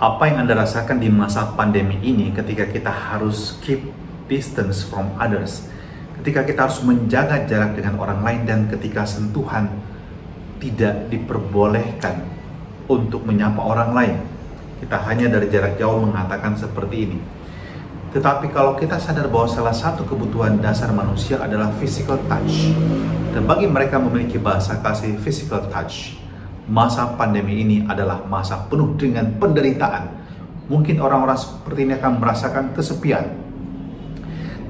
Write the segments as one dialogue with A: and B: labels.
A: Apa yang Anda rasakan di masa pandemi ini ketika kita harus keep distance from others, ketika kita harus menjaga jarak dengan orang lain, dan ketika sentuhan tidak diperbolehkan untuk menyapa orang lain. Kita hanya dari jarak jauh mengatakan seperti ini. Tetapi kalau kita sadar bahwa salah satu kebutuhan dasar manusia adalah physical touch, dan bagi mereka memiliki bahasa kasih physical touch, masa pandemi ini adalah masa penuh dengan penderitaan. Mungkin orang-orang seperti ini akan merasakan kesepian.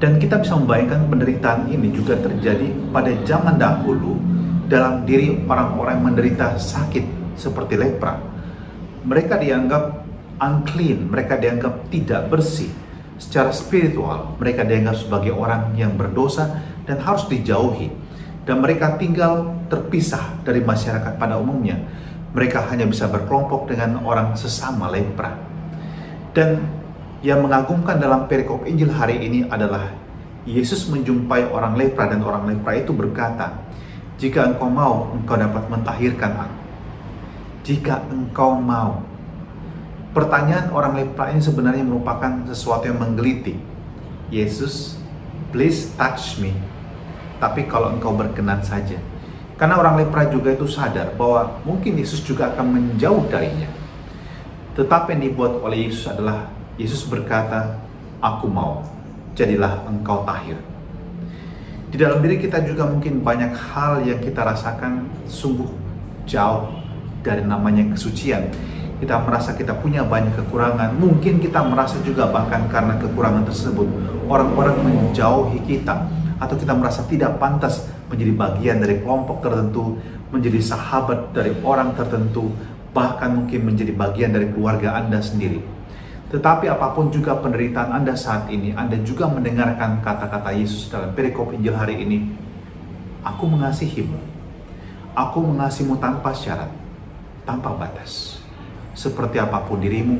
A: Dan kita bisa membayangkan penderitaan ini juga terjadi pada zaman dahulu dalam diri orang-orang yang menderita sakit seperti lepra. Mereka dianggap unclean, mereka dianggap tidak bersih. Secara spiritual, mereka dianggap sebagai orang yang berdosa dan harus dijauhi. Dan mereka tinggal terpisah dari masyarakat pada umumnya. Mereka hanya bisa berkelompok dengan orang sesama lepra. Dan yang mengagumkan dalam perikop Injil hari ini adalah Yesus menjumpai orang lepra, dan orang lepra itu berkata, "Jika engkau mau, engkau dapat mentahirkan aku." Jika engkau mau. Pertanyaan orang lepra ini sebenarnya merupakan sesuatu yang menggelitik. Yesus, please touch me. Tapi kalau engkau berkenan saja. Karena orang lepra juga itu sadar bahwa mungkin Yesus juga akan menjauh darinya. Tetapi yang dibuat oleh Yesus adalah, Yesus berkata, "Aku mau, jadilah engkau tahir." Di dalam diri kita juga mungkin banyak hal yang kita rasakan sungguh jauh dari namanya kesucian. Kita merasa kita punya banyak kekurangan. Mungkin kita merasa juga bahkan karena kekurangan tersebut orang-orang menjauhi kita, atau kita merasa tidak pantas menjadi bagian dari kelompok tertentu, menjadi sahabat dari orang tertentu, bahkan mungkin menjadi bagian dari keluarga Anda sendiri. Tetapi apapun juga penderitaan Anda saat ini, Anda juga mendengarkan kata-kata Yesus dalam perikop Injil hari ini. "Aku mengasihimu. Aku mengasihimu tanpa syarat, tanpa batas. Seperti apapun dirimu,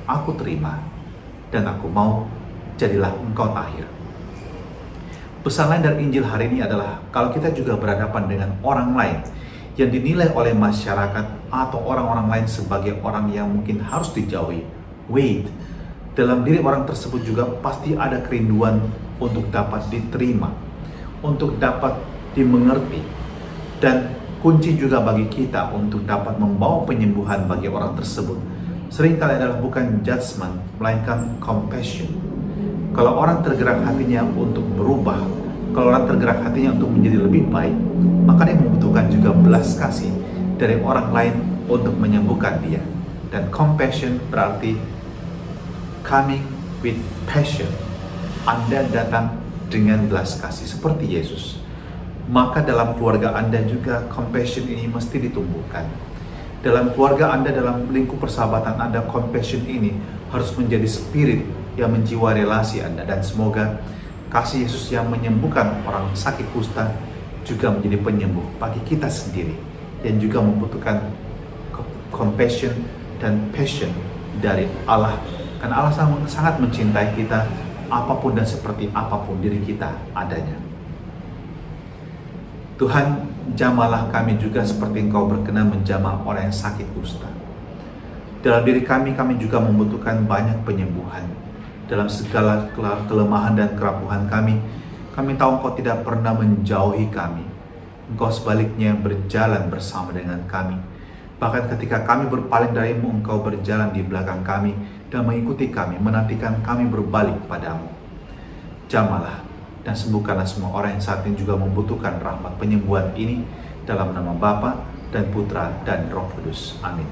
A: aku terima, dan aku mau, jadilah engkau tahir." Pesan lain dari Injil hari ini adalah, kalau kita juga berhadapan dengan orang lain yang dinilai oleh masyarakat atau orang-orang lain sebagai orang yang mungkin harus dijauhi, wait, dalam diri orang tersebut juga pasti ada kerinduan untuk dapat diterima, untuk dapat dimengerti. Dan kunci juga bagi kita untuk dapat membawa penyembuhan bagi orang tersebut seringkali adalah bukan judgment, melainkan compassion. Kalau orang tergerak hatinya untuk berubah, kalau orang tergerak hatinya untuk menjadi lebih baik, maka dia membutuhkan juga belas kasih dari orang lain untuk menyembuhkan dia. Dan compassion berarti coming with passion. Anda datang dengan belas kasih seperti Yesus. Maka dalam keluarga Anda juga compassion ini mesti ditumbuhkan. Dalam keluarga Anda, dalam lingkup persahabatan Anda, compassion ini harus menjadi spirit yang menjiwai relasi Anda. Dan semoga kasih Yesus yang menyembuhkan orang sakit kusta juga menjadi penyembuh bagi kita sendiri, yang juga membutuhkan compassion dan passion dari Allah. Karena Allah sangat mencintai kita, apapun dan seperti apapun diri kita adanya. Tuhan, jamalah kami juga seperti Engkau berkenan menjamah orang yang sakit kusta. Dalam diri kami juga membutuhkan banyak penyembuhan. Dalam segala kelemahan dan kerapuhan kami tahu Engkau tidak pernah menjauhi kami. Engkau sebaliknya berjalan bersama dengan kami. Bahkan ketika kami berpaling darimu, Engkau berjalan di belakang kami dan mengikuti kami, menantikan kami berbalik padamu. Jamalah dan sembuhkanlah semua orang yang saat ini juga membutuhkan rahmat penyembuhan ini, dalam nama Bapa dan Putra dan Roh Kudus. Amin.